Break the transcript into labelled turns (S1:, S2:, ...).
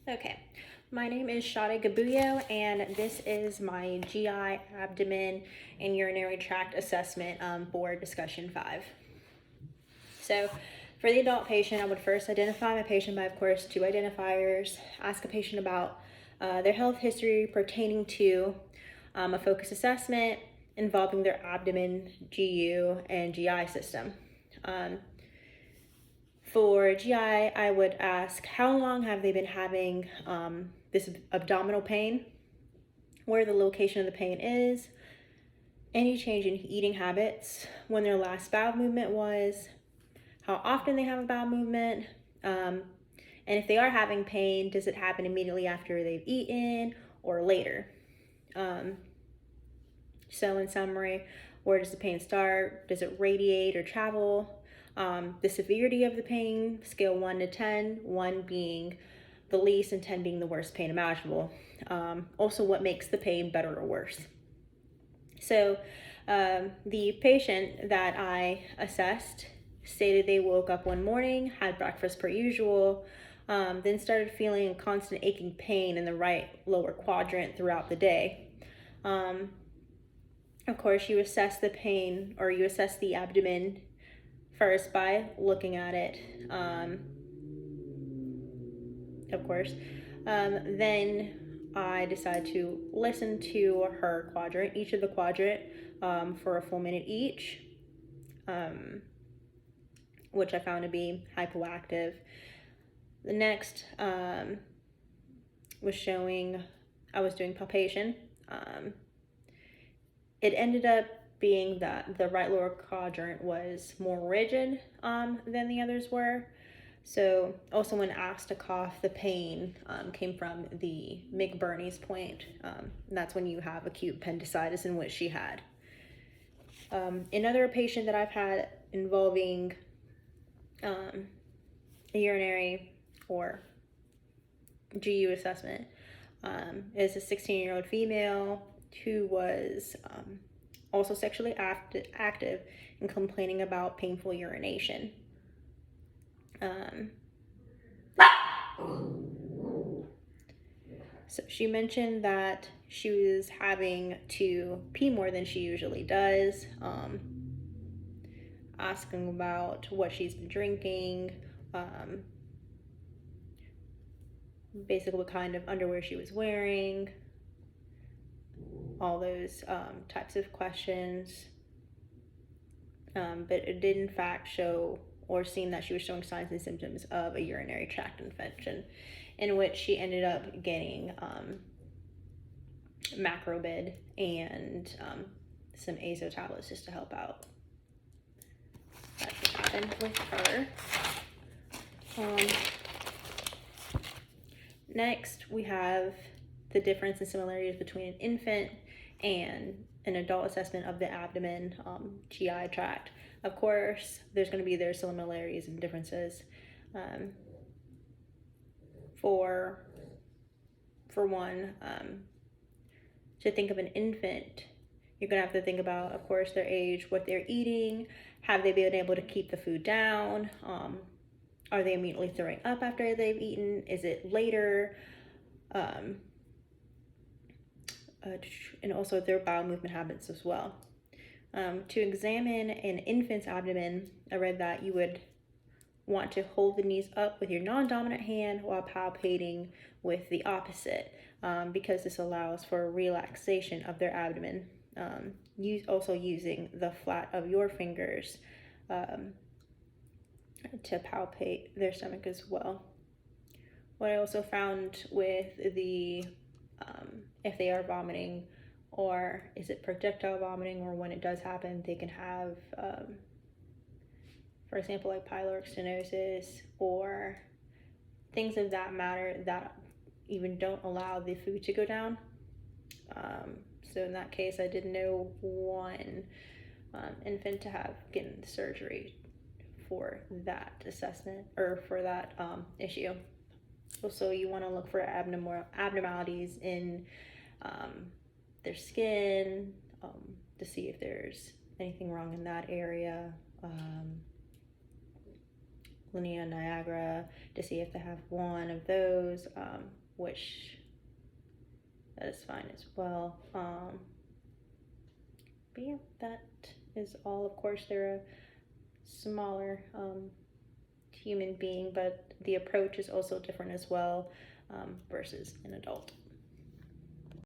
S1: Okay, my name is Sade and this is my GI, abdomen, and urinary tract assessment for discussion 5. So, for the adult patient, I would first identify my patient by, of course, 2 identifiers, ask a patient about their health history pertaining to a focus assessment involving their abdomen, GU, and GI system. For GI, I would ask how long have they been having this abdominal pain, where the location of the pain is, any change in eating habits, when their last bowel movement was, how often they have a bowel movement, and if they are having pain, does it happen immediately after they've eaten or later? So in summary, where does the pain start? Does it radiate or travel? The severity of the pain, scale 1 to 10, 1 being the least and 10 being the worst pain imaginable. Also, what makes the pain better or worse? So the patient that I assessed stated they woke up one morning, had breakfast per usual, then started feeling constant aching pain in the right lower quadrant throughout the day. Of course, you assess the pain, or you assess the abdomen first by looking at it, of course. Then I decided to listen to her quadrant, each of the quadrant, for a full minute each, which I found to be hypoactive. The next was showing I was doing palpation. It ended up being that the right lower quadrant was more rigid than the others were. So also when asked to cough, the pain came from the McBurney's point. That's when you have acute appendicitis, in which she had. Another patient that I've had involving a urinary or GU assessment is a 16-year-old female who was also sexually active and complaining about painful urination. So she mentioned that she was having to pee more than she usually does, asking about what she's been drinking, basically what kind of underwear she was wearing, all those types of questions. But it did in fact show or seem that she was showing signs and symptoms of a urinary tract infection, in which she ended up getting macrobid and some azo tablets just to help out. That's what happened with her. Next, we have the difference and similarities between an infant and an adult assessment of the abdomen, GI tract. Of course, there's going to be their similarities and differences. For one, to think of an infant, you're going to have to think about, of course, their age, what they're eating, have they been able to keep the food down, are they immediately throwing up after they've eaten, is it later, and also their bowel movement habits as well. To examine an infant's abdomen, I read that you would want to hold the knees up with your non-dominant hand while palpating with the opposite, because this allows for relaxation of their abdomen. Also using the flat of your fingers to palpate their stomach as well. What I also found with the if they are vomiting, or is it projectile vomiting, or when it does happen, they can have, for example, like pyloric stenosis or things of that matter that even don't allow the food to go down. So in that case, I did know one infant to have gotten surgery for that assessment, or for that issue. Also, you want to look for abnormalities in their skin, to see if there's anything wrong in that area. Linnea niagara to see if they have one of those, which that is fine as well. But yeah, that is all. Of course, they're a smaller human being, but the approach is also different as well, versus an adult.